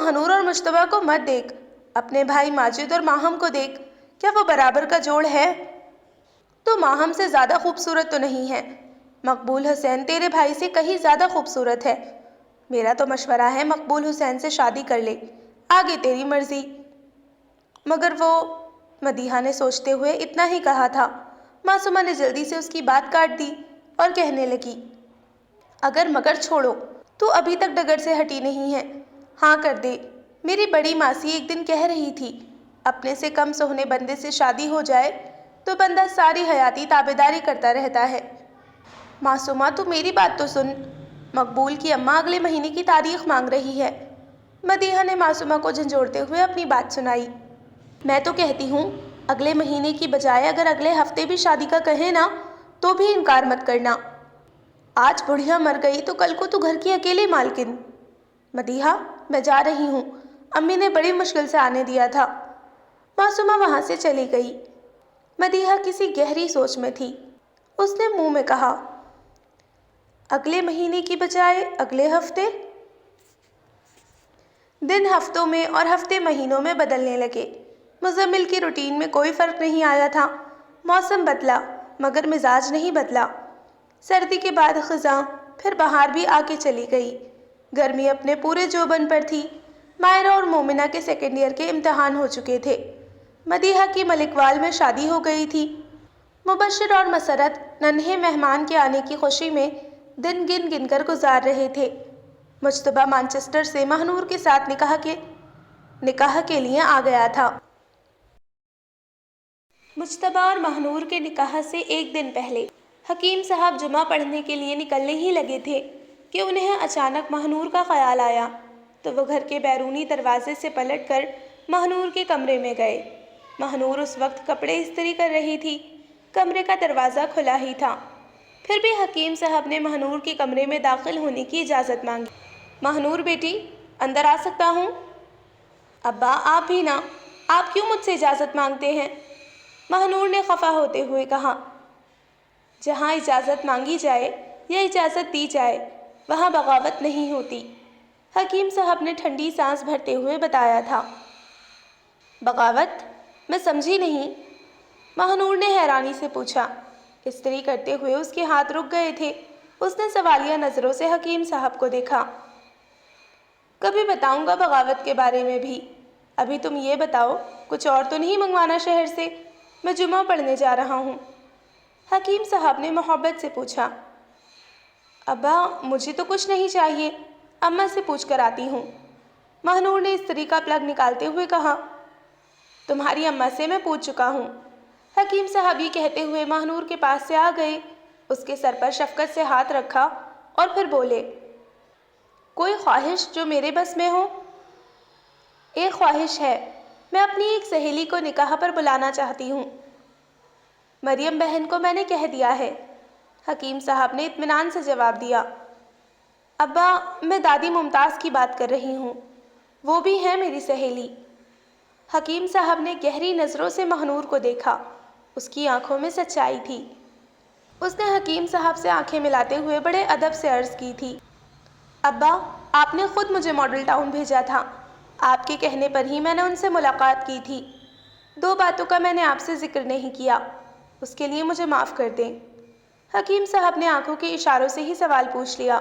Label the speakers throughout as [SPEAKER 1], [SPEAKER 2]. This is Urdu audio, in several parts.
[SPEAKER 1] مہنور اور مجتبیٰ کو مت دیکھ، اپنے بھائی ماجد اور ماہم کو دیکھ، کیا وہ برابر کا جوڑ ہے؟ تو ماہم سے زیادہ خوبصورت تو نہیں ہے، مقبول حسین تیرے بھائی سے کہیں زیادہ خوبصورت ہے۔ میرا تو مشورہ ہے مقبول حسین سے شادی کر لے، آگے تیری مرضی۔ مگر وہ، مدیحہ نے سوچتے ہوئے اتنا ہی کہا تھا۔ معصومہ نے جلدی سے اس کی بات کاٹ دی اور کہنے لگی، اگر مگر چھوڑو، تو ابھی تک ڈگر سے ہٹی نہیں ہے، ہاں کر دے۔ میری بڑی ماسی ایک دن کہہ رہی تھی، اپنے سے کم سوہنے بندے سے شادی ہو جائے تو بندہ ساری حیاتی تابعداری کرتا رہتا ہے۔ معصومہ تو میری بات تو سن، مقبول کی اماں اگلے مہینے کی تاریخ مانگ رہی ہے۔ مدیحہ نے معصومہ کو جھنجھوڑتے ہوئے اپنی بات سنائی۔ میں تو کہتی ہوں اگلے مہینے کی بجائے اگر اگلے ہفتے بھی شادی کا کہیں نا تو بھی انکار مت کرنا۔ آج بڑھیا مر گئی تو کل کو تو گھر کی اکیلی مالکن۔ مدیحہ، میں جا رہی ہوں، امی نے بڑی مشکل سے آنے دیا تھا۔ معصومہ وہاں سے چلی گئی۔ مدیحہ کسی گہری سوچ میں تھی۔ اس نے منہ میں کہا، اگلے مہینے کی بجائے اگلے ہفتے؟ دن ہفتوں میں اور ہفتے مہینوں میں بدلنے لگے۔ مزمل کی روٹین میں کوئی فرق نہیں آیا تھا۔ موسم بدلا مگر مزاج نہیں بدلا۔ سردی کے بعد خزاں، پھر بہار بھی آ کے چلی گئی۔ گرمی اپنے پورے جوبن پر تھی۔ مائرہ اور مومنہ کے سیکنڈ ایئر کے امتحان ہو چکے تھے۔ مدیحہ کی ملک وال میں شادی ہو گئی تھی۔ مبشر اور مسرت ننھے مہمان کے آنے کی خوشی میں دن گن گن کر گزار رہے تھے۔ مجتبیٰ مانچسٹر سے مہنور کے ساتھ نکاح کے لیے آ گیا تھا۔ مجتبیٰ اور مہنور کے نکاح سے ایک دن پہلے حکیم صاحب جمعہ پڑھنے کے لیے نکلنے ہی لگے تھے کہ انہیں اچانک مہنور کا خیال آیا، تو وہ گھر کے بیرونی دروازے سے پلٹ کر مہنور کے کمرے میں گئے۔ مہنور اس وقت کپڑے استری کر رہی تھی۔ کمرے کا دروازہ کھلا ہی تھا۔ پھر بھی حکیم صاحب نے مہنور کے کمرے میں داخل ہونے کی اجازت مانگی۔ مہنور بیٹی، اندر آ سکتا ہوں؟ ابا، آپ بھی نہ، آپ کیوں مجھ سے اجازت مانگتے ہیں؟ مہنور نے خفا ہوتے ہوئے کہا، جہاں اجازت مانگی جائے یا اجازت دی جائے وہاں بغاوت نہیں ہوتی، حکیم صاحب نے ٹھنڈی سانس بھرتے ہوئے بتایا تھا۔ بغاوت؟ میں سمجھی نہیں۔ مہنور نے حیرانی سے پوچھا۔ استری کرتے ہوئے اس کے ہاتھ رک گئے تھے۔ اس نے سوالیہ نظروں سے حکیم صاحب کو دیکھا۔ کبھی بتاؤں گا بغاوت کے بارے میں بھی۔ ابھی تم یہ بتاؤ، کچھ اور تو نہیں منگوانا شہر سے؟ میں جمعہ پڑھنے جا رہا ہوں۔ حکیم صاحب نے محبت سے پوچھا۔ ابا، مجھے تو کچھ نہیں چاہیے، اماں سے پوچھ کر آتی ہوں۔ مہنور نے استری کا پلگ نکالتے ہوئے کہا، تمہاری اماں سے میں پوچھ چکا ہوں۔ حکیم صاحب یہ کہتے ہوئے مہنور کے پاس سے آ گئے، اس کے سر پر شفقت سے ہاتھ رکھا اور پھر بولے، کوئی خواہش جو میرے بس میں ہو؟ ایک خواہش ہے، میں اپنی ایک سہیلی کو نکاح پر بلانا چاہتی ہوں۔ مریم بہن کو میں نے کہہ دیا ہے، حکیم صاحب نے اطمینان سے جواب دیا۔ ابا، میں دادی ممتاز کی بات کر رہی ہوں، وہ بھی ہے میری سہیلی۔ حکیم صاحب نے گہری نظروں سے مہنور کو دیکھا۔ اس کی آنکھوں میں سچائی تھی۔ اس نے حکیم صاحب سے آنکھیں ملاتے ہوئے بڑے ادب سے عرض کی تھی، ابا، آپ نے خود مجھے ماڈل ٹاؤن بھیجا تھا، آپ کے کہنے پر ہی میں نے ان سے ملاقات کی تھی۔ 2 باتوں کا میں نے آپ سے ذکر نہیں کیا، اس کے لیے مجھے معاف کر دیں۔ حکیم صاحب نے آنکھوں کے اشاروں سے ہی سوال پوچھ لیا۔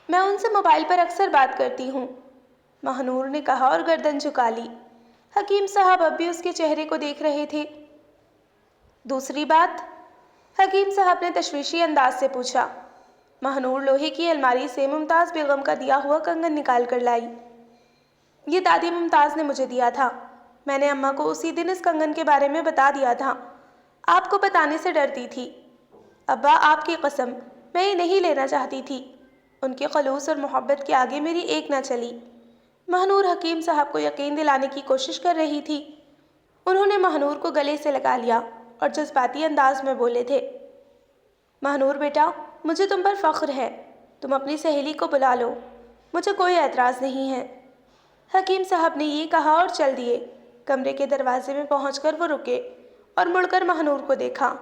[SPEAKER 1] میں ان سے موبائل پر اکثر بات کرتی ہوں، مہنور نے کہا اور گردن جھکا لی۔ حکیم صاحب اب بھی اس کے چہرے کو دیکھ رہے تھے۔ دوسری بات؟ حکیم صاحب نے تشویشی انداز سے پوچھا۔ مہنور لوہے کی الماری سے ممتاز بیگم کا دیا ہوا کنگن نکال کر لائی۔ یہ دادی ممتاز نے مجھے دیا تھا، میں نے اماں کو اسی دن اس کنگن کے بارے میں بتا دیا تھا، آپ کو بتانے سے ڈرتی تھی۔ ابا، آپ کی قسم، میں یہ نہیں لینا چاہتی تھی، ان کے خلوص اور محبت کے آگے میری ایک نہ چلی۔ مہنور حکیم صاحب کو یقین دلانے کی کوشش کر رہی تھی۔ انہوں نے مہنور کو گلے سے لگا لیا اور جذباتی انداز میں بولے تھے، مہنور بیٹا، مجھے تم پر فخر ہے، تم اپنی سہیلی کو بلا لو، مجھے کوئی اعتراض نہیں ہے۔ حکیم صاحب نے یہ کہا اور چل دیے۔ کمرے کے دروازے میں پہنچ کر وہ رکے اور مڑ کر مہنور کو دیکھا۔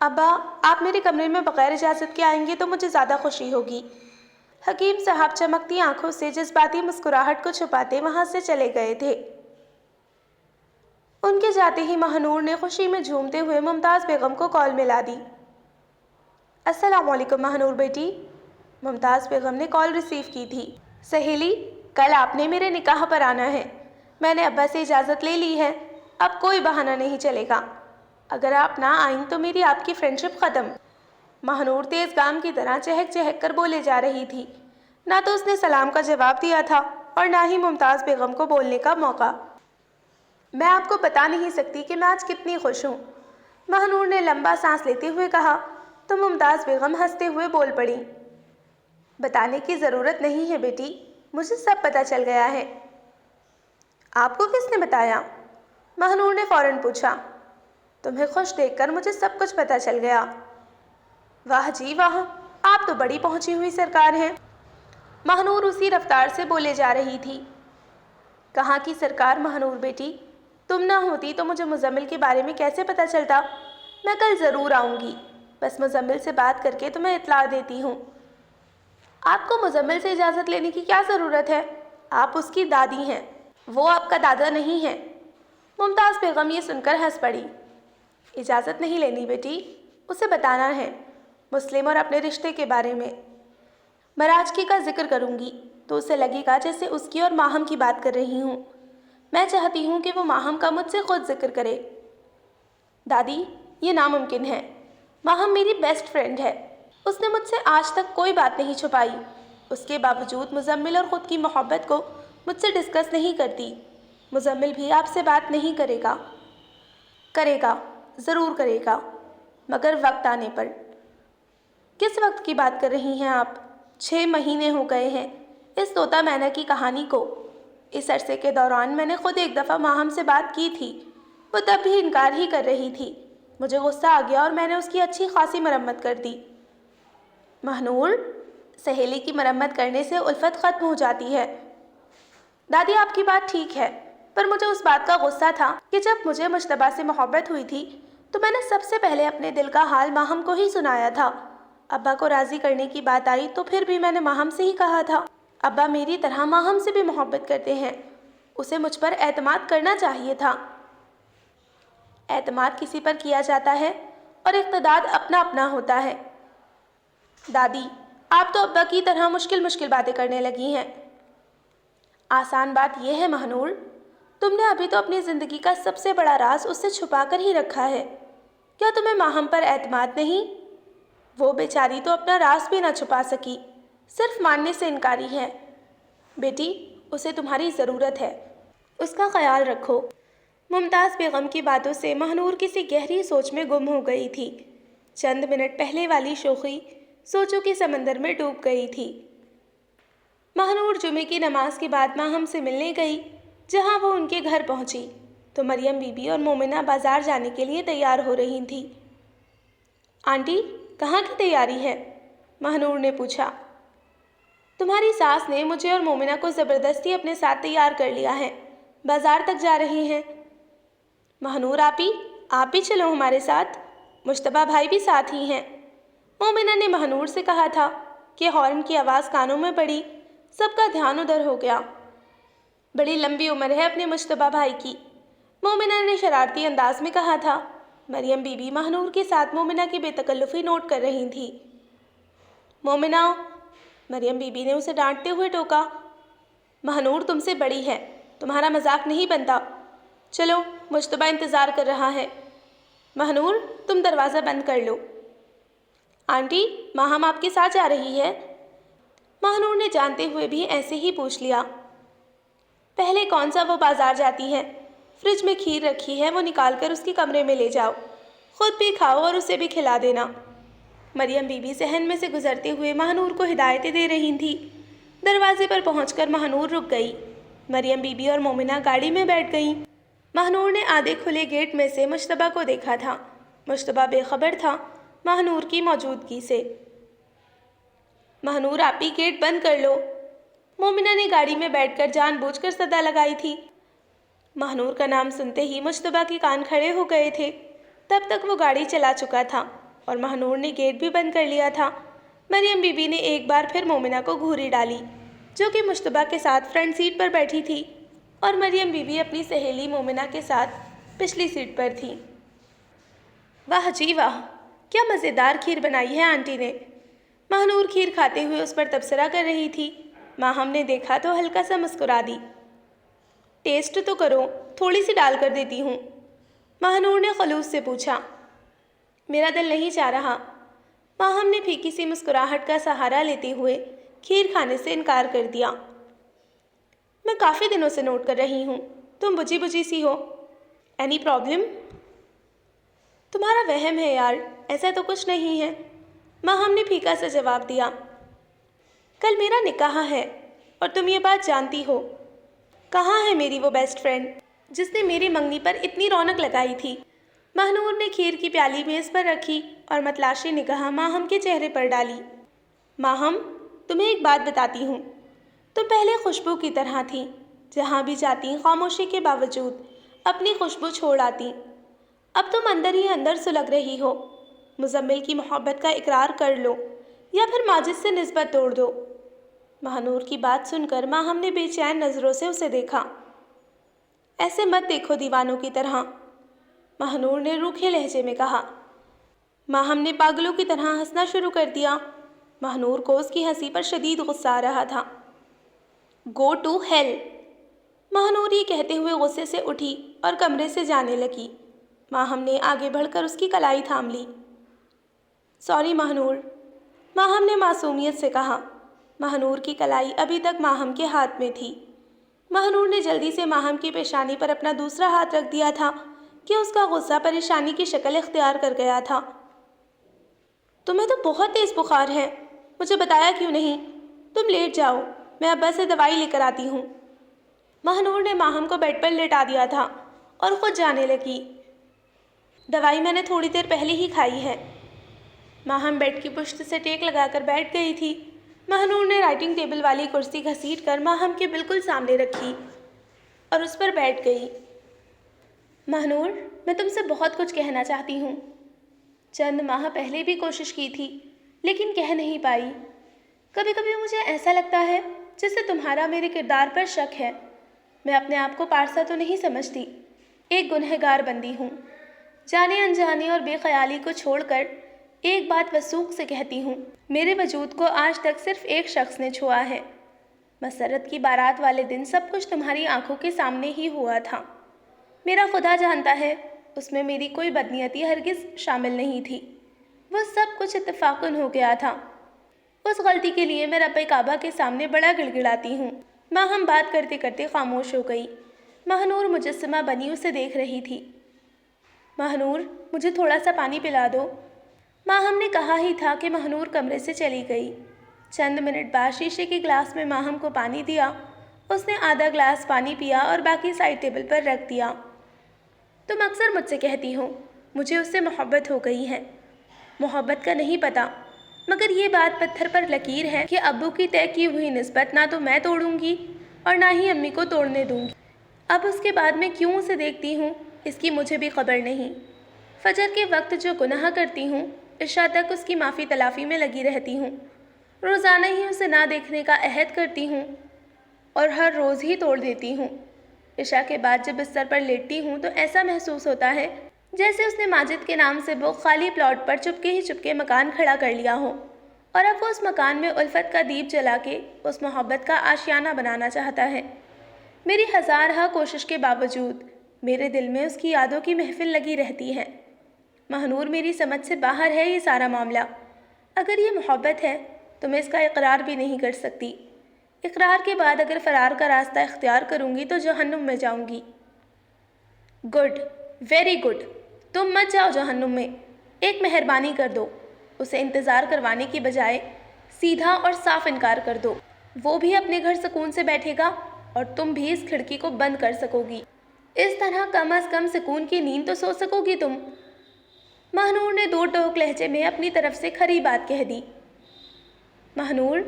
[SPEAKER 1] ابا، آپ میرے کمرے میں بغیر اجازت کے آئیں گے تو مجھے زیادہ خوشی ہوگی۔ حکیم صاحب چمکتی آنکھوں سے جذباتی مسکراہٹ کو چھپاتے وہاں سے چلے گئے تھے۔ ان کے جاتے ہی ماہنور نے خوشی میں جھومتے ہوئے ممتاز بیگم کو کال ملا دی۔ السلام علیکم ماہنور بیٹی۔ ممتاز بیگم نے کال ریسیو کی تھی۔ سہیلی، کل آپ نے میرے نکاح پر آنا ہے۔ میں نے ابا سے اجازت لے لی ہے، اب کوئی بہانہ نہیں چلے گا۔ اگر آپ نہ آئیں تو میری آپ کی فرینڈشپ ختم۔ ماہنور تیز گام کی طرح چہک چہک کر بولے جا رہی تھی۔ نہ تو اس نے سلام کا جواب دیا تھا اور نہ ہی ممتاز بیگم کو بولنے کا موقع۔ میں آپ کو بتا نہیں سکتی کہ میں آج کتنی خوش ہوں، ماہنور نے لمبا سانس لیتے ہوئے کہا تو ممتاز بیگم ہنستے ہوئے بول پڑی۔ بتانے کی ضرورت نہیں ہے بیٹی، مجھے سب پتہ چل گیا ہے۔ آپ کو کس نے بتایا؟ ماہنور نے فوراً پوچھا۔ تمہیں خوش دیکھ کر مجھے سب کچھ پتہ چل گیا۔ واہ جی واہ، آپ تو بڑی پہنچی ہوئی سرکار ہیں۔ ماہنور اسی رفتار سے بولے جا رہی تھی۔ کہاں کی سرکار ماہنور بیٹی، تم نہ ہوتی تو مجھے مزمل کے بارے میں کیسے پتہ چلتا؟ میں کل ضرور آؤں گی، بس مزمل سے بات کر کے تمہیں اطلاع دیتی ہوں۔ آپ کو مزمل سے اجازت لینے کی کیا ضرورت ہے؟ آپ اس کی دادی ہیں، وہ آپ کا دادا نہیں ہے۔ ممتاز بیگم یہ سن کر ہنس پڑی۔ اجازت نہیں لینی بیٹی، اسے بتانا ہے، مسلم اور اپنے رشتے کے بارے میں۔ مراجکی کا ذکر کروں گی تو اسے لگے گا جیسے اس کی اور ماہم کی بات کر رہی ہوں۔ میں چاہتی ہوں کہ وہ ماہم کا مجھ سے خود ذکر کرے۔ دادی، یہ ناممکن ہے، ماہم میری بیسٹ فرینڈ ہے، اس نے مجھ سے آج تک کوئی بات نہیں چھپائی، اس کے باوجود مزمل اور خود کی محبت کو مجھ سے ڈسکس نہیں کرتی۔ مزمل بھی آپ سے بات نہیں کرے گا۔ کرے گا، ضرور کرے گا، مگر وقت آنے پر۔ کس وقت کی بات کر رہی ہیں آپ؟ 6 مہینے ہو گئے ہیں اس طوطا مینا کی کہانی کو۔ اس عرصے کے دوران میں نے خود ایک دفعہ ماہم سے بات کی تھی، وہ تب بھی انکار ہی کر رہی تھی۔ مجھے غصہ آ گیا اور میں نے اس کی اچھی خاصی مرمت کر دی۔ ماہنور، سہیلی کی مرمت کرنے سے الفت ختم ہو جاتی ہے۔ دادی آپ کی بات ٹھیک ہے، پر مجھے اس بات کا غصہ تھا کہ جب مجھے مجتبیٰ سے محبت ہوئی تھی تو میں نے سب سے پہلے اپنے دل کا حال ماہم کو ہی سنایا تھا۔ ابا کو راضی کرنے کی بات آئی تو پھر بھی میں نے ماہم سے ہی کہا تھا۔ ابا میری طرح ماہم سے بھی محبت کرتے ہیں، اسے مجھ پر اعتماد کرنا چاہیے تھا۔ اعتماد کسی پر کیا جاتا ہے اور اقتدار اپنا اپنا ہوتا ہے۔ دادی، آپ تو ابا کی طرح مشکل باتیں کرنے لگی ہیں۔ آسان بات یہ ہے ماہنور، تم نے ابھی تو اپنی زندگی کا سب سے بڑا راز اس سے چھپا کر ہی رکھا ہے۔ کیا تمہیں ماہم پر اعتماد نہیں؟ وہ بیچاری تو اپنا راز بھی نہ چھپا سکی، صرف ماننے سے انکاری ہے۔ بیٹی، اسے تمہاری ضرورت ہے، اس کا خیال رکھو۔ ممتاز بیگم کی باتوں سے ماہنور کسی گہری سوچ میں گم ہو گئی تھی۔ چند منٹ پہلے والی شوخی سوچوں کے سمندر میں ڈوب گئی تھی۔ ماہنور جمعے کی نماز کے بعد ماہم سے ملنے گئی۔ جہاں وہ ان کے گھر پہنچی تو مریم بی بی اور مومنہ بازار جانے کے لیے تیار ہو رہی تھیں۔ آنٹی، کہاں کی تیاری ہے؟ ماہنور نے پوچھا۔ تمہاری ساس نے مجھے اور مومنہ کو زبردستی اپنے ساتھ تیار کر لیا ہے، بازار تک جا رہے ہیں۔ ماہنور آپ بھی چلو ہمارے ساتھ، مجتبیٰ بھائی بھی ساتھ ہی ہیں۔ مومنہ نے ماہنور سے کہا تھا کہ ہارن کی آواز کانوں میں پڑی، سب کا دھیان ادھر ہو گیا۔ بڑی لمبی عمر ہے اپنے مجتبیٰ بھائی کی، مومنہ نے شرارتی انداز میں کہا تھا۔ مریم بی بی ماہنور کے ساتھ مومنہ کی بے تکلفی نوٹ کر رہی تھی۔ مومنہ، مریم بی بی نے اسے ڈانٹتے ہوئے ٹوکا۔ ماہنور تم سے بڑی ہے، تمہارا مذاق نہیں بنتا، چلو مجتبیٰ انتظار کر رہا ہے۔ ماہنور، تم دروازہ بند کر لو۔ آنٹی، ماہم آپ کے ساتھ جا رہی ہے؟ ماہنور نے جانتے ہوئے بھی ایسے ہی پوچھ لیا۔ پہلے کون سا وہ بازار جاتی ہے؟ فریج میں کھیر رکھی ہے، وہ نکال کر اس کے کمرے میں لے جاؤ، خود بھی کھاؤ اور اسے بھی کھلا دینا۔ مریم بی بی صحن میں سے گزرتے ہوئے ماہنور کو ہدایتیں دے رہی تھی۔ دروازے پر پہنچ کر ماہنور رک گئی۔ مریم بی بی اور مومنہ گاڑی میں بیٹھ گئیں۔ ماہنور نے آدھے کھلے گیٹ میں سے مجتبیٰ کو دیکھا تھا۔ مجتبیٰ بے خبر تھا ماہنور کی موجودگی سے۔ ماہنور، آپ ہی گیٹ بند کر لو، مومنہ نے گاڑی میں بیٹھ کر جان بوجھ کر صدا لگائی تھی۔ ماہنور کا نام سنتے ہی مجتبیٰ کے کان کھڑے ہو گئے تھے۔ تب تک وہ گاڑی چلا چکا تھا اور ماہنور نے گیٹ بھی بند کر لیا تھا۔ مریم بی بی نے ایک بار پھر مومنہ کو گھوری ڈالی، جو کہ مشتبہ کے ساتھ فرنٹ سیٹ پر بیٹھی تھی، اور مریم بی بی اپنی سہیلی مومنہ کے ساتھ پچھلی سیٹ پر تھی۔ واہ جی واہ، کیا مزیدار کھیر بنائی ہے آنٹی نے۔ مہنور کھیر کھاتے ہوئے اس پر تبصرہ کر رہی تھی۔ ماہم نے دیکھا تو ہلکا سا مسکرا دی۔ ٹیسٹ تو کرو، تھوڑی سی ڈال کر دیتی ہوں، مہنور نے خلوص سے پوچھا۔ میرا دل نہیں چاہ رہا، ماہم نے پھیکی سی مسکراہٹ کا سہارا لیتے ہوئے کھیر کھانے سے انکار کر دیا۔ میں کافی دنوں سے نوٹ کر رہی ہوں، تم بجھی بجھی سی ہو۔ Any problem? تمہارا وہم ہے یار، ایسا تو کچھ نہیں ہے، ماہم نے پھیکا سا جواب دیا۔ کل میرا نکاح ہے اور تم یہ بات جانتی ہو۔ کہاں ہے میری وہ بیسٹ فرینڈ جس نے میری منگنی پر اتنی رونق لگائی تھی؟ مہنور نے کھیر کی پیالی میز پر رکھی اور متلاشی نگاہ ماہم کے چہرے پر ڈالی۔ ماہم، تمہیں ایک بات بتاتی ہوں، تم پہلے خوشبو کی طرح تھی، جہاں بھی جاتی خاموشی کے باوجود اپنی خوشبو چھوڑ آتی۔ اب تم اندر ہی اندر سلگ رہی ہو۔ مزمل کی محبت کا اقرار کر لو یا پھر ماجد سے نسبت توڑ دو۔ مہنور کی بات سن کر ماہم نے بے چین نظروں سے اسے دیکھا۔ ایسے مت دیکھو دیوانوں کی طرح، مہنور نے روکھے لہجے میں کہا۔ ماہم نے پاگلوں کی طرح ہنسنا شروع کر دیا۔ مہنور کو اس کی ہنسی پر شدید غصہ آ رہا تھا۔ گو ٹو ہیل، مہنور یہ کہتے ہوئے غصے سے اٹھی اور کمرے سے جانے لگی۔ ماہم نے آگے بڑھ کر اس کی کلائی تھام لی۔ سوری مہنور، ماہم نے معصومیت سے کہا۔ مہنور کی کلائی ابھی تک ماہم کے ہاتھ میں تھی۔ مہنور نے جلدی سے ماہم کی پیشانی پر اپنا دوسرا ہاتھ رکھ دیا تھا کہ اس کا غصہ پریشانی کی شکل اختیار کر گیا تھا۔ تمہیں تو بہت تیز بخار ہے، مجھے بتایا کیوں نہیں؟ تم لیٹ جاؤ، میں ابا سے دوائی لے کر آتی ہوں۔ مہنور نے ماہم کو بیڈ پر لٹا دیا تھا اور خود جانے لگی۔ دوائی میں نے تھوڑی دیر پہلے ہی کھائی ہے۔ ماہم بیڈ کی پشت سے ٹیک لگا کر بیٹھ گئی تھی۔ مہنور نے رائٹنگ ٹیبل والی کرسی گھسیٹ کر ماہم کے بالکل سامنے رکھی اور اس پر بیٹھ گئی۔ مہنور، میں تم سے بہت کچھ کہنا چاہتی ہوں۔ چند ماہ پہلے بھی کوشش کی تھی لیکن کہہ نہیں پائی۔ کبھی کبھی مجھے ایسا لگتا ہے جیسے تمہارا میرے کردار پر شک ہے۔ میں اپنے آپ کو پارسا تو نہیں سمجھتی، ایک گنہگار بندی ہوں۔ جانے انجانے اور بے خیالی کو چھوڑ کر ایک بات وثوق سے کہتی ہوں، میرے وجود کو آج تک صرف ایک شخص نے چھوا ہے۔ مسرت کی بارات والے دن سب کچھ تمہاری آنکھوں کے سامنے ہی ہوا تھا۔ میرا خدا جانتا ہے اس میں میری کوئی بدنیتی ہرگز شامل نہیں تھی، وہ سب کچھ اتفاقاً ہو گیا تھا۔ اس غلطی کے لیے میں رب کعبہ کے سامنے بڑا گڑگڑاتی ہوں۔ ماہم بات کرتے کرتے خاموش ہو گئی۔ مہنور مجسمہ بنی اسے دیکھ رہی تھی۔ مہنور، مجھے تھوڑا سا پانی پلا دو، ماہم نے کہا ہی تھا کہ مہنور کمرے سے چلی گئی۔ چند منٹ بعد شیشے کے گلاس میں ماہم کو پانی دیا۔ اس نے آدھا گلاس پانی پیا اور باقی سائڈ ٹیبل پر رکھ دیا۔ تم اکثر مجھ سے کہتی ہو مجھے اس سے محبت ہو گئی ہے۔ محبت کا نہیں پتہ، مگر یہ بات پتھر پر لکیر ہے کہ ابو کی طے کی ہوئی نسبت نہ تو میں توڑوں گی اور نہ ہی امی کو توڑنے دوں گی۔ اب اس کے بعد میں کیوں اسے دیکھتی ہوں اس کی مجھے بھی خبر نہیں۔ فجر کے وقت جو گناہ کرتی ہوں عشاء تک اس کی معافی تلافی میں لگی رہتی ہوں۔ روزانہ ہی اسے نہ دیکھنے کا عہد کرتی ہوں اور ہر روز ہی توڑ دیتی ہوں۔ عشاء کے بعد جب بستر پر لیٹتی ہوں تو ایسا محسوس ہوتا ہے جیسے اس نے ماجد کے نام سے وہ خالی پلاٹ پر چپکے ہی چپکے مکان کھڑا کر لیا ہو اور اب وہ اس مکان میں الفت کا دیپ جلا کے اس محبت کا آشیانہ بنانا چاہتا ہے۔ میری ہزارہا کوشش کے باوجود میرے دل میں اس کی یادوں کی محفل لگی رہتی ہے۔ مہنور، میری سمجھ سے باہر ہے یہ سارا معاملہ۔ اگر یہ محبت ہے تو میں اس کا اقرار بھی نہیں کر سکتی۔ اقرار کے بعد اگر فرار کا راستہ اختیار کروں گی تو جہنم میں جاؤں گی۔ گڈ، ویری گڈ، تم مت جاؤ جہنم میں۔ ایک مہربانی کر دو، اسے انتظار کروانے کی بجائے سیدھا اور صاف انکار کر دو۔ وہ بھی اپنے گھر سکون سے بیٹھے گا اور تم بھی اس کھڑکی کو بند کر سکو گی۔ اس طرح کم از کم سکون کی نیند تو سو سکو گی تم۔ مہنور نے دو ٹوک لہجے میں اپنی طرف سے کھری بات کہہ دی۔ مہنور،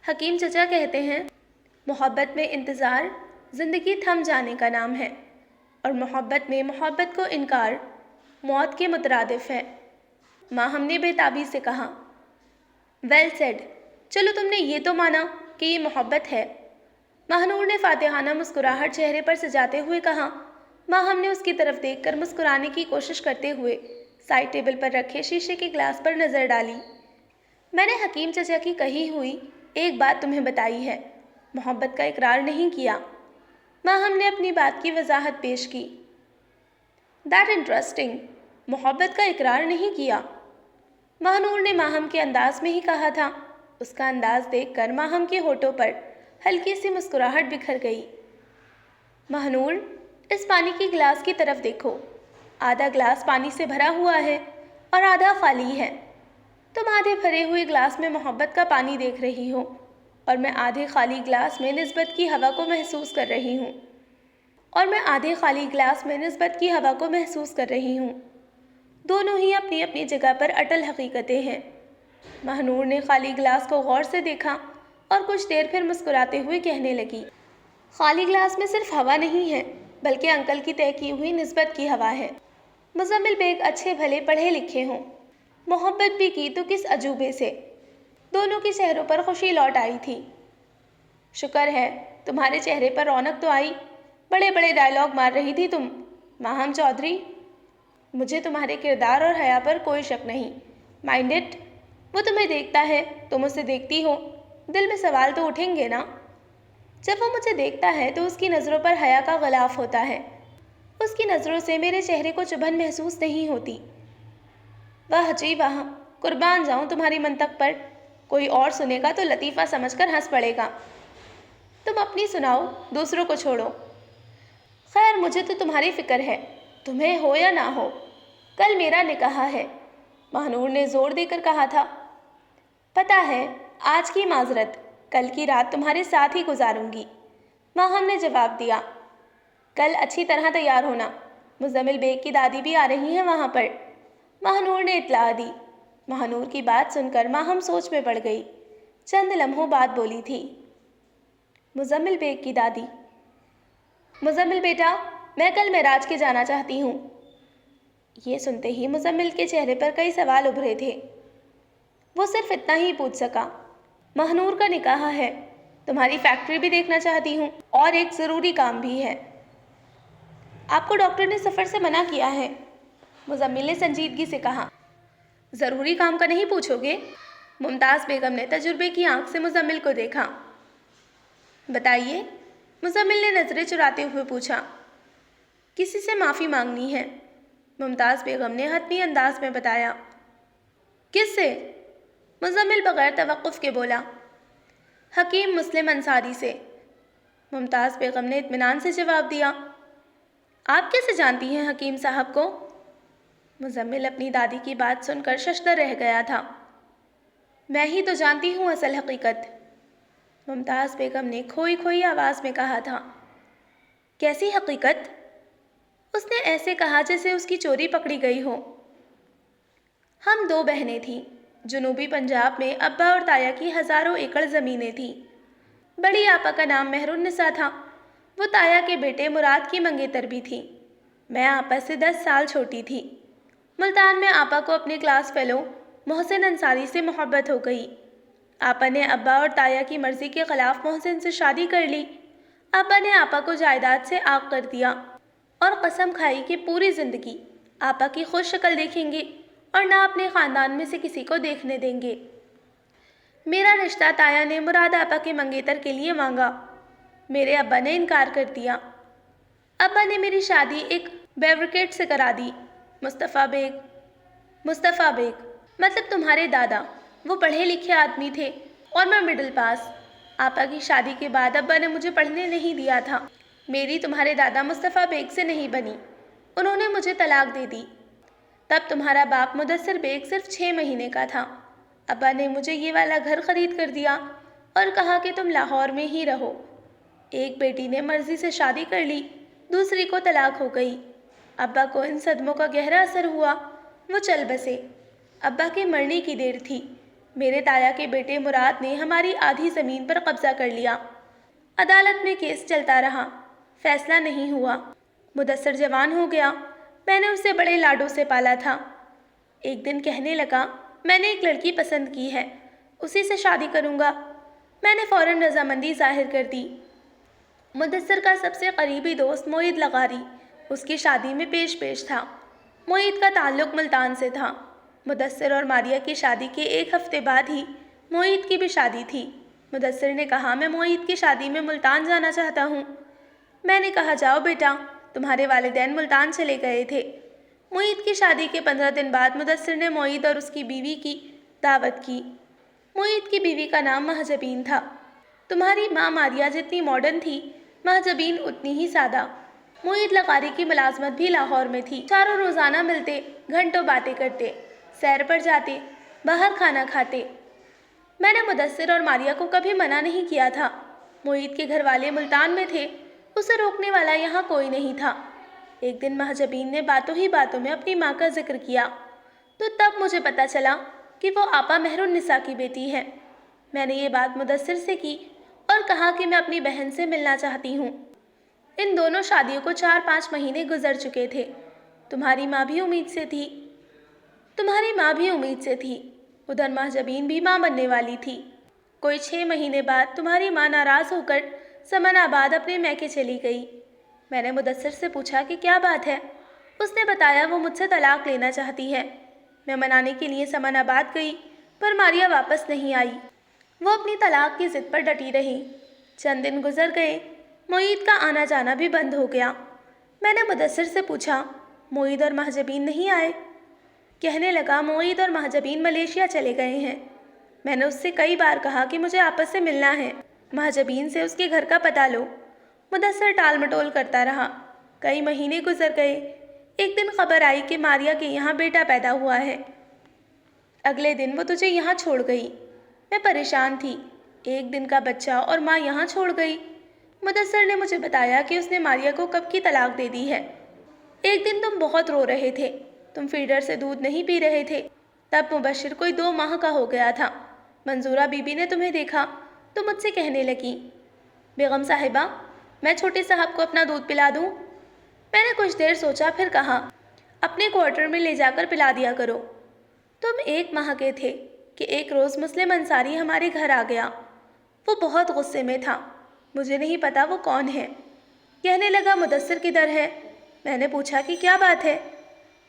[SPEAKER 1] حکیم چچا کہتے ہیں محبت میں انتظار زندگی تھم جانے کا نام ہے اور محبت میں محبت کو انکار موت کے مترادف ہے۔ ماہم نے بے تابی سے کہا۔ ویل سیڈ، چلو تم نے یہ تو مانا کہ یہ محبت ہے۔ ماہنور نے فاتحانہ مسکراہٹ چہرے پر سجاتے ہوئے کہا۔ ماہم نے اس کی طرف دیکھ کر مسکرانے کی کوشش کرتے ہوئے سائڈ ٹیبل پر رکھے شیشے کے گلاس پر نظر ڈالی۔ میں نے حکیم چچا کی کہی ہوئی ایک بات تمہیں بتائی ہے، محبت کا اقرار نہیں کیا۔ ماہم نے اپنی بات کی وضاحت پیش کی۔ دیٹ انٹرسٹنگ، محبت کا اقرار نہیں کیا۔ ماہنور نے ماہم کے انداز میں ہی کہا تھا۔ اس کا انداز دیکھ کر ماہم کے ہونٹوں پر ہلکی سی مسکراہٹ بکھر گئی۔ ماہنور، اس پانی کی گلاس کی طرف دیکھو، آدھا گلاس پانی سے بھرا ہوا ہے اور آدھا خالی ہے۔ تم آدھے بھرے ہوئے گلاس میں محبت کا پانی دیکھ رہی ہو اور میں آدھے خالی گلاس میں نسبت کی ہوا کو محسوس کر رہی ہوں دونوں ہی اپنی اپنی جگہ پر اٹل حقیقتیں ہیں۔ ماہنور نے خالی گلاس کو غور سے دیکھا اور کچھ دیر پھر مسکراتے ہوئے کہنے لگی، خالی گلاس میں صرف ہوا نہیں ہے بلکہ انکل کی طے کی ہوئی نسبت کی ہوا ہے۔ مزمل بیگ اچھے بھلے پڑھے لکھے ہوں، محبت بھی کی تو کس عجوبے سے۔ دونوں کے چہروں پر خوشی لوٹ آئی تھی۔ شکر ہے تمہارے چہرے پر رونق تو آئی، بڑے بڑے ڈائلاگ مار رہی تھی تم ماہم چودھری۔ مجھے تمہارے کردار اور حیا پر کوئی شک نہیں، مائنڈ اٹ، وہ تمہیں دیکھتا ہے، تم اسے دیکھتی ہو، دل میں سوال تو اٹھیں گے نا۔ جب وہ مجھے دیکھتا ہے تو اس کی نظروں پر حیا کا غلاف ہوتا ہے، اس کی نظروں سے میرے چہرے کو چبھن محسوس نہیں ہوتی۔ واہ جی واہ، قربان جاؤں تمہاری منطق پر، کوئی اور سنے گا تو لطیفہ سمجھ کر ہنس پڑے گا۔ تم اپنی سناؤ، دوسروں کو چھوڑو۔ خیر مجھے تو تمہاری فکر ہے، تمہیں ہو یا نہ ہو۔ کل میرا نکاح ہے، ماہنور نے زور دے کر کہا تھا۔ پتہ ہے، آج کی معذرت، کل کی رات تمہارے ساتھ ہی گزاروں گی، ماہم نے جواب دیا۔ کل اچھی طرح تیار ہونا، مزمل بیگ کی دادی بھی آ رہی ہیں وہاں پر، ماہنور نے اطلاع دی۔ ماہنور کی بات سن کر ماہم سوچ میں پڑ گئی، چند لمحوں بعد بولی تھی، مزمل بیگ کی دادی، مزمل بیٹا، میں کل معراج کے جانا چاہتی ہوں۔ یہ سنتے ہی مزمل کے چہرے پر کئی سوال ابھرے تھے۔ وہ صرف اتنا ہی پوچھ سکا، ماہنور کا نکاح ہے، تمہاری فیکٹری بھی دیکھنا چاہتی ہوں اور ایک ضروری کام بھی ہے۔ آپ کو ڈاکٹر نے سفر سے منع کیا ہے، مزمل نے سنجیدگی سے کہا۔ ضروری کام کا نہیں پوچھو گے؟ ممتاز بیگم نے تجربے کی آنکھ سے مزمل کو دیکھا۔ بتائیے، مزمل نے نظریں چراتے ہوئے پوچھا۔ کسی سے معافی مانگنی ہے، ممتاز بیگم نے حتمی انداز میں بتایا۔ کس سے؟ مزمل بغیر توقف کے بولا۔ حکیم مسلم انصاری سے، ممتاز بیگم نے اطمینان سے جواب دیا۔ آپ کیسے جانتی ہیں حکیم صاحب کو؟ مزمل اپنی دادی کی بات سن کر ششدر رہ گیا تھا۔ میں ہی تو جانتی ہوں اصل حقیقت، ممتاز بیگم نے کھوئی کھوئی آواز میں کہا تھا۔ کیسی حقیقت؟ اس نے ایسے کہا جیسے اس کی چوری پکڑی گئی ہو۔ ہم دو بہنیں تھیں، جنوبی پنجاب میں ابا اور تایا کی ہزاروں ایکڑ زمینیں تھیں۔ بڑی آپا کا نام مہر النساء تھا، وہ تایا کے بیٹے مراد کی منگیتر بھی تھی۔ میں آپا سے 10 سال چھوٹی تھی۔ ملتان میں آپا کو اپنے کلاس فیلو محسن انصاری سے محبت ہو گئی۔ آپا نے ابا اور تایا کی مرضی کے خلاف محسن سے شادی کر لی۔ ابا نے آپا کو جائیداد سے عاق کر دیا اور قسم کھائی کہ پوری زندگی آپا کی خوش شکل دیکھیں گے اور نہ اپنے خاندان میں سے کسی کو دیکھنے دیں گے۔ میرا رشتہ تایا نے مراد آپا کے منگیتر کے لیے مانگا، میرے ابا نے انکار کر دیا۔ ابا نے میری شادی ایک بیوریکیٹ سے کرا دی، مصطفیٰ بیگ مطلب تمہارے دادا، وہ پڑھے لکھے آدمی تھے اور میں مڈل پاس۔ آپا کی شادی کے بعد ابا نے مجھے پڑھنے نہیں دیا تھا۔ میری تمہارے دادا مصطفیٰ بیگ سے نہیں بنی، انہوں نے مجھے طلاق دے دی۔ تب تمہارا باپ مدثر بیگ صرف 6 مہینے کا تھا۔ ابا نے مجھے یہ والا گھر خرید کر دیا اور کہا کہ تم لاہور میں ہی رہو۔ ایک بیٹی نے مرضی سے شادی کر لی، دوسری کو طلاق ہو گئی۔ ابا کو ان صدموں کا گہرا اثر ہوا، وہ چل بسے۔ ابا کے مرنے کی دیر تھی، میرے تایا کے بیٹے مراد نے ہماری آدھی زمین پر قبضہ کر لیا۔ عدالت میں کیس چلتا رہا، فیصلہ نہیں ہوا۔ مدثر جوان ہو گیا، میں نے اسے بڑے لاڈوں سے پالا تھا۔ ایک دن کہنے لگا، میں نے ایک لڑکی پسند کی ہے، اسی سے شادی کروں گا۔ میں نے فوراً رضامندی ظاہر کر دی۔ مدثر کا سب سے قریبی دوست معید لغاری اس کی شادی میں پیش تھا۔ معید کا تعلق ملتان سے تھا۔ مدثر اور ماریہ کی شادی کے ایک ہفتے بعد ہی معید کی بھی شادی تھی۔ مدثر نے کہا، میں معید کی شادی میں ملتان جانا چاہتا ہوں۔ میں نے کہا، جاؤ بیٹا، تمہارے والدین ملتان چلے گئے تھے۔ معید کی شادی کے 15 دن بعد مدثر نے معید اور اس کی بیوی کی دعوت کی۔ معید کی بیوی کا نام مہجبین تھا۔ تمہاری ماں ماریہ جتنی ماڈرن تھی، مہجبین اتنی ہی سادہ۔ معید لغاری کی ملازمت بھی لاہور میں تھی۔ چاروں روزانہ ملتے، گھنٹوں باتیں کرتے، سیر پر جاتے، باہر کھانا کھاتے۔ میں نے مدثر اور ماریہ کو کبھی منع نہیں کیا تھا۔ معید کے گھر والے ملتان میں تھے، اسے روکنے والا یہاں کوئی نہیں تھا۔ ایک دن مہجبین نے باتوں ہی باتوں میں اپنی ماں کا ذکر کیا، تو تب مجھے پتا چلا کہ وہ آپا مہر النساء کی بیٹی ہے۔ میں نے یہ بات مدثر سے کی اور کہا کہ میں اپنی بہن سے ملنا چاہتی ہوں۔ ان دونوں شادیوں کو 4-5 مہینے گزر چکے تھے۔ تمہاری ماں بھی امید سے تھی۔ ادھر مہجبین بھی ماں بننے والی تھی۔ کوئی 6 مہینے بعد تمہاری ماں ناراض ہو کر سمن آباد اپنے میکے چلی گئی۔ میں نے مدثر سے پوچھا کہ کیا بات ہے؟ اس نے بتایا وہ مجھ سے طلاق لینا چاہتی ہے۔ میں منانے کے لیے سمن آباد گئی، پر ماریہ واپس نہیں آئی۔ وہ اپنی طلاق کی ضد پر ڈٹی رہی۔ چند دن گزر گئے، معید کا آنا جانا بھی بند ہو گیا۔ میں نے مدثر سے پوچھا، معید اور مہجبین نہیں آئے؟ کہنے لگا، معید اور مہجبین ملیشیا چلے گئے ہیں۔ میں نے اس سے کئی بار کہا کہ مجھے آپس سے ملنا ہے، مہجبین سے اس کے گھر کا پتہ لو۔ مدثر ٹال مٹول کرتا رہا۔ کئی مہینے گزر گئے۔ ایک دن خبر آئی کہ ماریہ کے یہاں بیٹا پیدا ہوا ہے۔ اگلے دن وہ تجھے یہاں چھوڑ گئی۔ میں پریشان تھی، ایک دن کا بچہ اور ماں یہاں چھوڑ گئی۔ مدثر نے مجھے بتایا کہ اس نے ماریہ کو کب کی طلاق دے دی ہے۔ ایک دن تم بہت رو رہے تھے، تم فیڈر سے دودھ نہیں پی رہے تھے۔ تب مبشر کوئی 2 ماہ کا ہو گیا تھا۔ منظورہ بی بی نے تمہیں دیکھا تو مجھ سے کہنے لگی، بیگم صاحبہ، میں چھوٹے صاحب کو اپنا دودھ پلا دوں؟ میں نے کچھ دیر سوچا، پھر کہا، اپنے کوارٹر میں لے جا کر پلا دیا کرو۔ تم 1 ماہ کے تھے کہ ایک روز مسلم انصاری ہمارے گھر آ گیا۔ وہ بہت غصے میں تھا، مجھے نہیں پتا وہ کون ہے۔ کہنے لگا، مدثر کدھر ہے؟ میں نے پوچھا کہ کیا بات ہے؟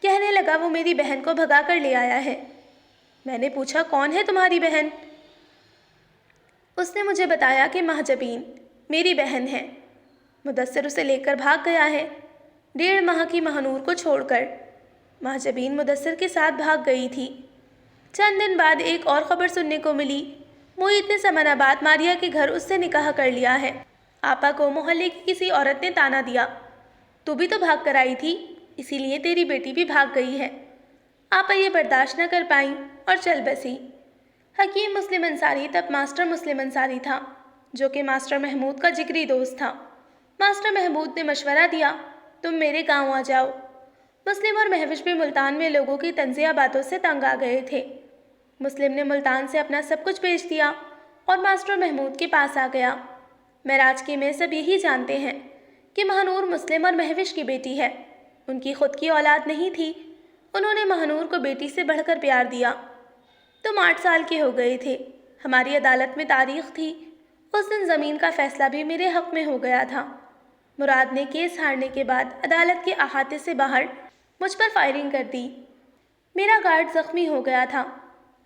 [SPEAKER 1] کہنے لگا، وہ میری بہن کو بھگا کر لے آیا ہے۔ میں نے پوچھا، کون ہے تمہاری بہن؟ اس نے مجھے بتایا کہ مہجبین میری بہن ہے۔ مدثر اسے لے کر بھاگ گیا ہے، 1.5 ماہ کی مہنور کو چھوڑ کر۔ مہجبین مدثر کے ساتھ بھاگ گئی تھی۔ چند دن بعد ایک اور خبر سننے کو ملی، معید نے سمن آباد ماریہ کے گھر اس سے نکاح کر لیا ہے۔ آپا کو محلے کی کسی عورت نے تانا دیا، تو بھی تو بھاگ کر آئی تھی، اسی لیے تیری بیٹی بھی بھاگ گئی ہے۔ آپا یہ برداشت نہ کر پائیں اور چل بسی۔ حکیم مسلم انصاری تب ماسٹر مسلم انصاری تھا، جو کہ ماسٹر محمود کا جگری دوست تھا۔ ماسٹر محمود نے مشورہ دیا، تم میرے گاؤں آ جاؤ۔ مسلم اور مہوش بھی ملتان میں لوگوں کی تنزیہ باتوں سے تنگ آ گئے تھے۔ مسلم نے ملتان سے اپنا سب کچھ بیچ دیا اور ماسٹر محمود کے پاس آ گیا۔ معراج کے میں سب یہی جانتے ہیں کہ مہنور مسلم اور مہوش کی بیٹی ہے۔ ان کی خود کی اولاد نہیں تھی، انہوں نے مہنور کو بیٹی سے بڑھ کر پیار دیا۔ تم 8 سال کے ہو گئے تھے، ہماری عدالت میں تاریخ تھی، اس دن زمین کا فیصلہ بھی میرے حق میں ہو گیا تھا۔ مراد نے کیس ہارنے کے بعد عدالت کے احاطے سے باہر مجھ پر فائرنگ کر دی۔ میرا گارڈ زخمی ہو گیا تھا۔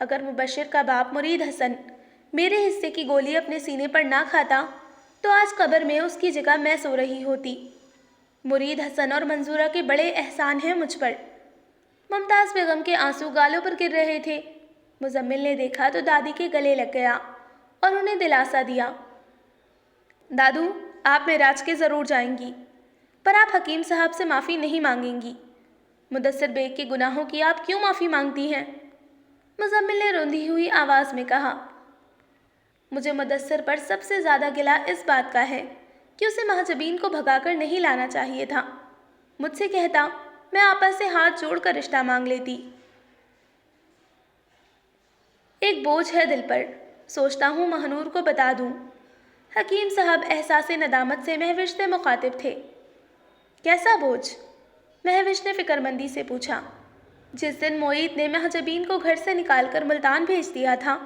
[SPEAKER 1] اگر مبشر کا باپ مرید حسن میرے حصے کی گولی اپنے سینے پر نہ کھاتا تو آج قبر میں اس کی جگہ میں سو رہی ہوتی۔ مرید حسن اور منظورہ کے بڑے احسان ہیں مجھ پر۔ ممتاز بیگم کے آنسو گالوں پر گر رہے تھے۔ مزمل نے دیکھا تو دادی کے گلے لگ گیا اور انہیں دلاسا دیا، دادو، آپ معراج کے ضرور جائیں گی، پر آپ حکیم صاحب سے معافی نہیں مانگیں گی۔ مدثر بیگ کے گناہوں کی آپ کیوں معافی مانگتی ہیں؟ مزمل نے روندی ہوئی آواز میں کہا، مجھے مدثر پر سب سے زیادہ گلہ اس بات کا ہے کہ اسے مہجبین کو بھگا کر نہیں لانا چاہیے تھا۔ مجھ سے کہتا، میں آپا سے ہاتھ جوڑ کر رشتہ مانگ لیتی۔ ایک بوجھ ہے دل پر، سوچتا ہوں مہنور کو بتا دوں۔ حکیم صاحب احساس ندامت سے مہوش سے مخاطب تھے۔ کیسا بوجھ؟ مہوش نے فکرمندی سے پوچھا۔ جس دن معید نے مہجبین کو گھر سے نکال کر ملتان بھیج دیا تھا،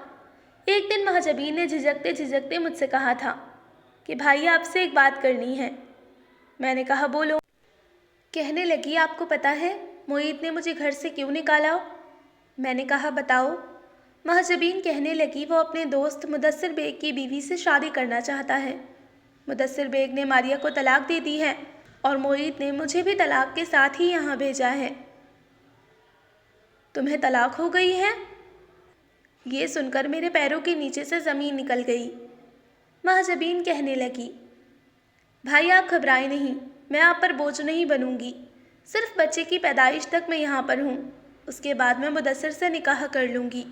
[SPEAKER 1] ایک دن مہاجبین نے جھجکتے جھجکتے مجھ سے کہا تھا کہ بھائی آپ سے ایک بات کرنی ہے۔ میں نے کہا بولو۔ کہنے لگی آپ کو پتہ ہے معید نے مجھے گھر سے کیوں نکالا؟ میں نے کہا بتاؤ۔ مہاجبین کہنے لگی وہ اپنے دوست مدثر بیگ کی بیوی سے شادی کرنا چاہتا ہے۔ مدثر بیگ نے ماریہ کو طلاق دے دی ہے اور معید نے مجھے بھی طلاق کے ساتھ ہی یہاں بھیجا ہے۔ تمہیں طلاق ہو گئی ہے؟ یہ سن کر میرے پیروں کے نیچے سے زمین نکل گئی۔ مہاجبین کہنے لگی بھائی آپ گھبرائیں نہیں، میں آپ پر بوجھ نہیں بنوں گی، صرف بچے کی پیدائش تک میں یہاں پر ہوں، اس کے بعد میں مدثر سے نکاح کر لوں گی۔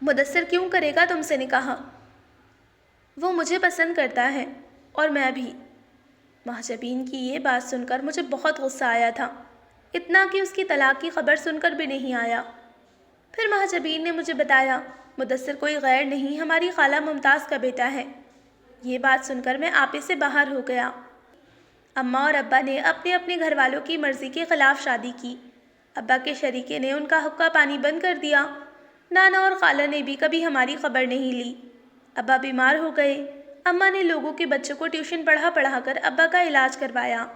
[SPEAKER 1] مدثر کیوں کرے گا تم سے نکاح؟ وہ مجھے پسند کرتا ہے اور میں بھی۔ مہاجبین کی یہ بات سن کر مجھے بہت غصہ آیا تھا، اتنا کہ اس کی طلاق کی خبر سن کر بھی نہیں آیا۔ پھر مہاجبین نے مجھے بتایا مدثر کوئی غیر نہیں، ہماری خالہ ممتاز کا بیٹا ہے۔ یہ بات سن کر میں آپے سے باہر ہو گیا۔ اماں اور ابا نے اپنے اپنے گھر والوں کی مرضی کے خلاف شادی کی۔ ابا کے شریکے نے ان کا حقہ پانی بند کر دیا۔ نانا اور خالہ نے بھی کبھی ہماری خبر نہیں لی۔ ابا بیمار ہو گئے۔ اماں نے لوگوں کے بچوں کو ٹیوشن پڑھا پڑھا کر ابا کا علاج کروایا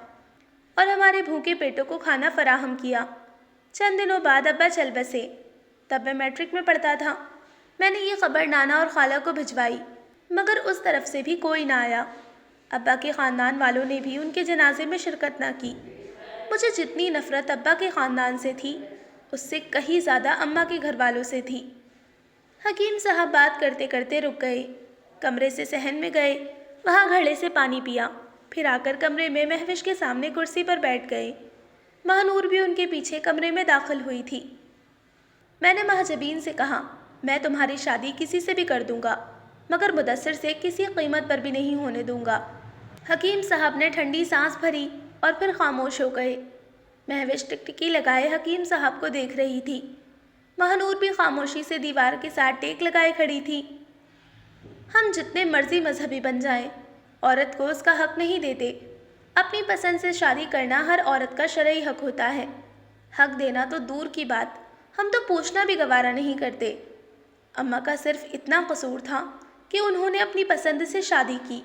[SPEAKER 1] اور ہمارے بھوکے پیٹوں کو کھانا فراہم کیا۔ چند دنوں بعد ابا چل بسے۔ تب میں میٹرک میں پڑھتا تھا۔ میں نے یہ خبر نانا اور خالہ کو بھجوائی، مگر اس طرف سے بھی کوئی نہ آیا۔ ابا کے خاندان والوں نے بھی ان کے جنازے میں شرکت نہ کی۔ مجھے جتنی نفرت ابا کے خاندان سے تھی، اس سے کہیں زیادہ اماں کے گھر والوں سے تھی۔ حکیم صاحب بات کرتے کرتے رک گئے، کمرے سے صحن میں گئے، وہاں گھڑے سے پانی پیا، پھر آ کر کمرے میں مہوش کے سامنے کرسی پر بیٹھ گئے۔ مہنور بھی ان کے پیچھے کمرے میں داخل ہوئی تھی۔ میں نے مہاجبین سے کہا میں تمہاری شادی کسی سے بھی کر دوں گا، مگر مدثر سے کسی قیمت پر بھی نہیں ہونے دوں گا۔ حکیم صاحب نے ٹھنڈی سانس بھری اور پھر خاموش ہو گئے۔ مہوش ٹکٹکی لگائے حکیم صاحب کو دیکھ رہی تھی۔ مہنور بھی خاموشی سے دیوار کے ساتھ ٹیک لگائے کھڑی تھی۔ ہم جتنے مرضی مذہبی بن جائیں، عورت کو اس کا حق نہیں دیتے۔ اپنی پسند سے شادی کرنا ہر عورت کا شرعی حق ہوتا ہے۔ حق دینا تو دور کی بات، ہم تو پوچھنا بھی گوارا نہیں کرتے۔ اماں کا صرف اتنا قصور تھا کہ انہوں نے اپنی پسند سے شادی کی۔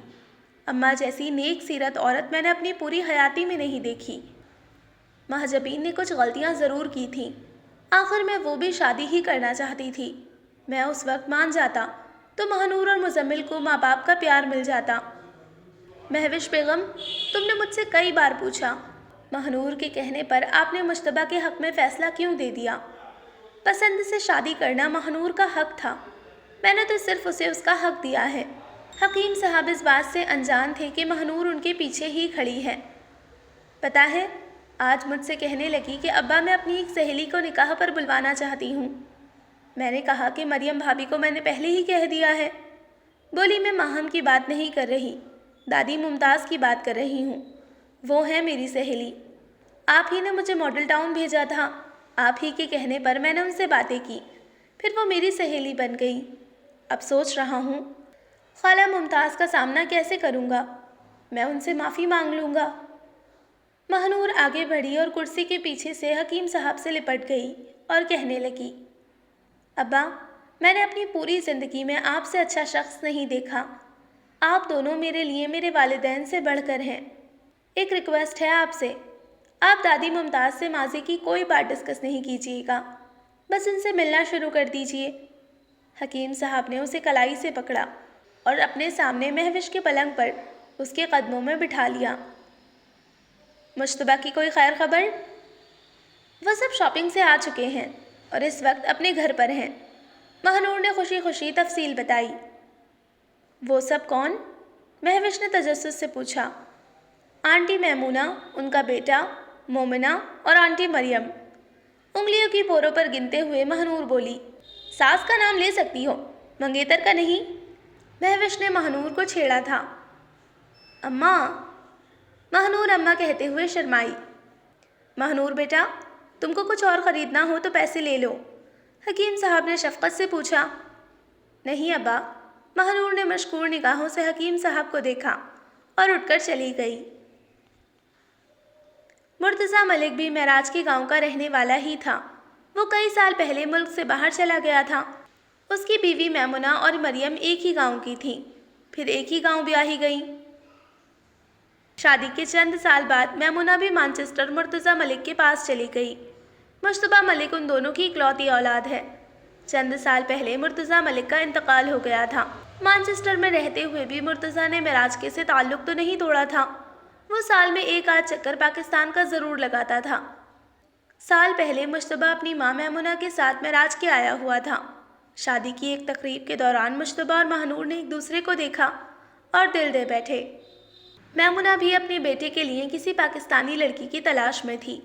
[SPEAKER 1] اماں جیسی نیک سیرت عورت میں نے اپنی پوری حیاتی میں نہیں دیکھی۔ مہاجبین نے کچھ غلطیاں ضرور کی تھیں، آخر میں وہ بھی شادی ہی کرنا چاہتی تھی۔ میں اس وقت مان جاتا تو مہنور اور مزمل کو ماں باپ کا پیار مل جاتا۔ مہوش بیگم، تم نے مجھ سے کئی بار پوچھا مہنور کے کہنے پر آپ نے مجتبیٰ کے حق میں فیصلہ کیوں دے دیا؟ پسند سے شادی کرنا مہنور کا حق تھا، میں نے تو صرف اسے اس کا حق دیا ہے۔ حکیم صاحب اس بات سے انجان تھے کہ مہنور ان کے پیچھے ہی کھڑی ہے۔ پتہ ہے، آج مجھ سے کہنے لگی کہ ابا میں اپنی ایک سہیلی کو نکاح پر بلوانا چاہتی ہوں۔ میں نے کہا کہ مریم بھابھی کو میں نے پہلے ہی کہہ دیا ہے۔ بولی میں ماہم کی بات نہیں کر رہی، دادی ممتاز کی بات کر رہی ہوں، وہ ہے میری سہیلی۔ آپ ہی نے مجھے ماڈل ٹاؤن بھیجا تھا، آپ ہی کے کہنے پر میں نے ان سے باتیں کی، پھر وہ میری سہیلی بن گئی۔ اب سوچ رہا ہوں خالہ ممتاز کا سامنا کیسے کروں گا، میں ان سے معافی مانگ لوں گا۔ مہنور آگے بڑھی اور کرسی کے پیچھے سے حکیم صاحب سے لپٹ گئی اور کہنے لگی ابا، میں نے اپنی پوری زندگی میں آپ سے اچھا شخص نہیں دیکھا۔ آپ دونوں میرے لیے میرے والدین سے بڑھ کر ہیں۔ ایک ریکویسٹ ہے آپ سے، آپ دادی ممتاز سے ماضی کی کوئی بات ڈسکس نہیں کیجیے گا، بس ان سے ملنا شروع کر دیجیے۔ حکیم صاحب نے اسے کلائی سے پکڑا اور اپنے سامنے مہوش کے پلنگ پر اس کے قدموں میں بٹھا لیا۔ مجتبیٰ کی کوئی خیر خبر؟ وہ سب شاپنگ سے آ چکے ہیں اور اس وقت اپنے گھر پر ہیں۔ مہنور نے خوشی خوشی تفصیل بتائی۔ وہ سب کون؟ مہوش نے تجسس سے پوچھا۔ آنٹی میمونہ، ان کا بیٹا مومنہ اور آنٹی مریم۔ انگلیوں کی پوروں پر گنتے ہوئے مہنور بولی، ساس کا نام لے سکتی ہو، منگیتر کا نہیں۔ مہوش نے مہنور کو چھیڑا تھا۔ اماں، مہنور اماں کہتے ہوئے شرمائی۔ مہنور بیٹا، تم کو کچھ اور خریدنا ہو تو پیسے لے لو۔ حکیم صاحب نے شفقت سے پوچھا۔ نہیں ابا۔ مہنور نے مشکور نگاہوں سے حکیم صاحب کو دیکھا اور اٹھ کر چلی گئی۔ مرتضیٰ ملک بھی معراج کے گاؤں کا رہنے والا ہی تھا۔ وہ کئی سال پہلے ملک سے باہر چلا گیا تھا۔ اس کی بیوی میمونہ اور مریم ایک ہی گاؤں کی تھیں، پھر ایک ہی گاؤں بیاہی گئیں۔ شادی کے چند سال بعد میمونہ بھی مانچسٹر مرتضیٰ ملک کے پاس چلی گئی۔ مشتبہ ملک ان دونوں کی اکلوتی اولاد ہے۔ چند سال پہلے مرتضیٰ ملک کا انتقال ہو گیا تھا۔ مانچسٹر میں رہتے ہوئے بھی مرتضیٰ نے معراج کے سے تعلق تو نہیں توڑا تھا۔ وہ سال میں ایک آدھ چکر پاکستان کا ضرور لگاتا تھا۔ سال پہلے مشتبہ اپنی ماں میمونہ کے ساتھ معراج کے آیا ہوا تھا۔ شادی کی ایک تقریب کے دوران مشتبہ اور مہنور نے ایک دوسرے کو دیکھا اور دل دے بیٹھے۔ میمونہ بھی اپنے بیٹے کے لیے کسی پاکستانی لڑکی کی تلاش میں تھی۔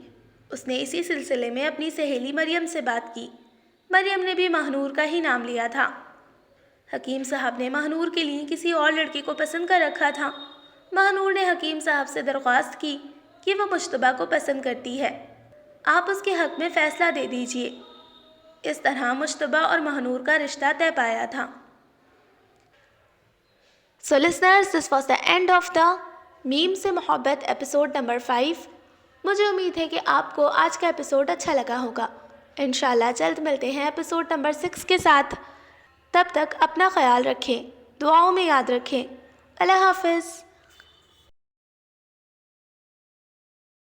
[SPEAKER 1] اس نے اسی سلسلے میں اپنی سہیلی مریم سے بات کی۔ مریم نے بھی مہنور کا ہی نام لیا تھا۔ حکیم صاحب نے مہنور کے لیے کسی اور لڑکی کو پسند کر رکھا تھا۔ مہنور نے حکیم صاحب سے درخواست کی کہ وہ مشتبہ کو پسند کرتی ہے، آپ اس کے حق میں فیصلہ دے دیجئے۔ اس طرح مشتبہ اور مہنور کا رشتہ طے پایا تھا۔ So listeners, this was the end of the میم سے محبت ایپیسوڈ نمبر 5۔ مجھے امید ہے کہ آپ کو آج کا ایپیسوڈ اچھا لگا ہوگا۔ انشاءاللہ جلد ملتے ہیں ایپیسوڈ نمبر 6 کے ساتھ۔ تب تک اپنا خیال رکھیں، دعاؤں میں یاد رکھیں۔ اللہ حافظ۔